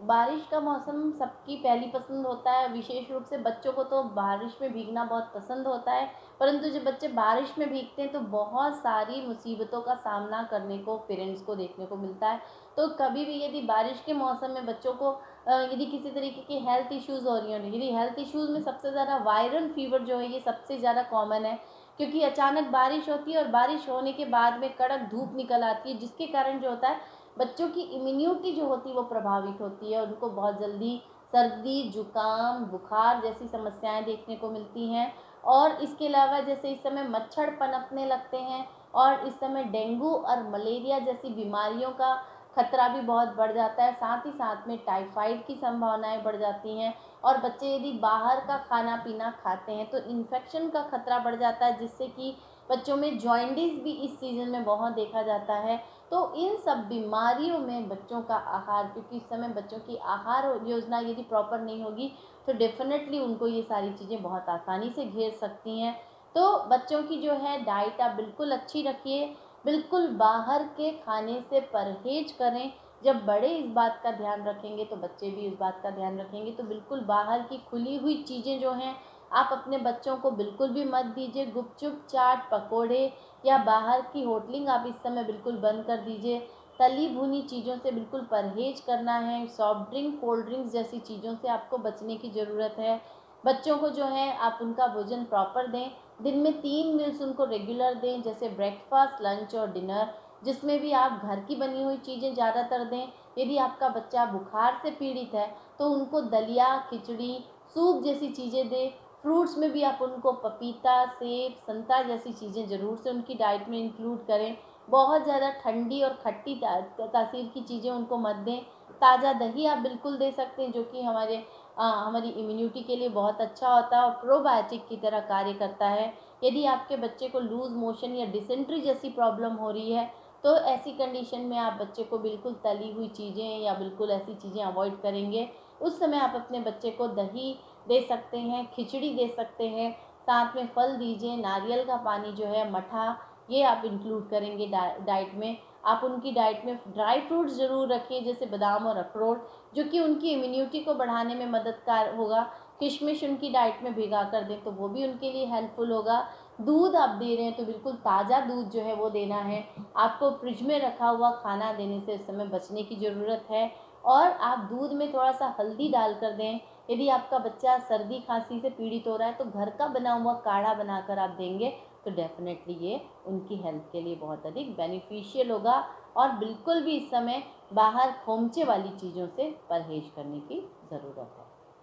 बारिश का मौसम सबकी पहली पसंद होता है, विशेष रूप से बच्चों को तो बारिश में भीगना बहुत पसंद होता है। परंतु जब बच्चे बारिश में भीगते हैं तो बहुत सारी मुसीबतों का सामना करने को पेरेंट्स को देखने को मिलता है। तो कभी भी यदि बारिश के मौसम में बच्चों को यदि किसी तरीके की हेल्थ इश्यूज़ हो रही हैं, यदि हेल्थ इश्यूज़ में सबसे ज़्यादा वायरल फीवर जो है ये सबसे ज़्यादा कॉमन है, क्योंकि अचानक बारिश होती है और बारिश होने के बाद में कड़क धूप निकल आती है, जिसके कारण जो होता है बच्चों की इम्यूनिटी जो होती है वो प्रभावित होती है। उनको बहुत जल्दी सर्दी, जुकाम, बुखार जैसी समस्याएं देखने को मिलती हैं। और इसके अलावा जैसे इस समय मच्छर पनपने लगते हैं और इस समय डेंगू और मलेरिया जैसी बीमारियों का खतरा भी बहुत बढ़ जाता है। साथ ही साथ में टाइफाइड की संभावनाएं बढ़ जाती हैं। और बच्चे यदि बाहर का खाना पीना खाते हैं तो इन्फेक्शन का खतरा बढ़ जाता है, जिससे कि बच्चों में जॉइंडिस भी इस सीज़न में बहुत देखा जाता है। तो इन सब बीमारियों में बच्चों का आहार, क्योंकि इस समय बच्चों की आहार योजना यदि प्रॉपर नहीं होगी तो डेफिनेटली उनको ये सारी चीज़ें बहुत आसानी से घेर सकती हैं। तो बच्चों की जो है डाइट आप बिल्कुल अच्छी रखिए, बिल्कुल बाहर के खाने से परहेज करें। जब बड़े इस बात का ध्यान रखेंगे तो बच्चे भी इस बात का ध्यान रखेंगे। तो बिल्कुल बाहर की खुली हुई चीज़ें जो हैं आप अपने बच्चों को बिल्कुल भी मत दीजिए। गुपचुप, चाट, पकोड़े या बाहर की होटलिंग आप इस समय बिल्कुल बंद कर दीजिए। तली भुनी चीज़ों से बिल्कुल परहेज करना है। सॉफ्ट ड्रिंक, कोल्ड ड्रिंक्स जैसी चीज़ों से आपको बचने की ज़रूरत है। बच्चों को जो है आप उनका भोजन प्रॉपर दें। दिन में 3 मील्स उनको रेगुलर दें, जैसे ब्रेकफास्ट, लंच और डिनर, जिसमें भी आप घर की बनी हुई चीज़ें ज़्यादातर दें। यदि आपका बच्चा बुखार से पीड़ित है तो उनको दलिया, खिचड़ी, सूप जैसी चीज़ें दें। फ्रूट्स में भी आप उनको पपीता, सेब, संतरा जैसी चीज़ें ज़रूर से उनकी डाइट में इंक्लूड करें। बहुत ज़्यादा ठंडी और खट्टी तासीर की चीज़ें उनको मत दें। ताज़ा दही आप बिल्कुल दे सकते हैं, जो कि हमारी इम्यूनिटी के लिए बहुत अच्छा होता है और प्रोबायोटिक की तरह कार्य करता है। यदि आपके बच्चे को लूज़ मोशन या डिसेंट्री जैसी प्रॉब्लम हो रही है तो ऐसी कंडीशन में आप बच्चे को बिल्कुल तली हुई चीज़ें या बिल्कुल ऐसी चीज़ें अवॉइड करेंगे। उस समय आप अपने बच्चे को दही दे सकते हैं, खिचड़ी दे सकते हैं, साथ में फल दीजिए। नारियल का पानी जो है, मठा, ये आप इंक्लूड करेंगे डाइट में। आप उनकी डाइट में ड्राई फ्रूट्स ज़रूर रखिए, जैसे बादाम और अखरोट, जो कि उनकी इम्यूनिटी को बढ़ाने में मददगार होगा। किशमिश उनकी डाइट में भिगा कर दें तो वो भी उनके लिए हेल्पफुल होगा। दूध आप दे रहे हैं तो बिल्कुल ताज़ा दूध जो है वो देना है। आपको फ्रिज में रखा हुआ खाना देने से इस समय बचने की ज़रूरत है। और आप दूध में थोड़ा सा हल्दी डाल कर दें। यदि आपका बच्चा सर्दी खांसी से पीड़ित हो रहा है तो घर का बना हुआ काढ़ा बनाकर आप देंगे तो डेफिनेटली ये उनकी हेल्थ के लिए बहुत अधिक बेनिफिशियल होगा। और बिल्कुल भी इस समय बाहर खोमचे वाली चीज़ों से परहेज करने की ज़रूरत है।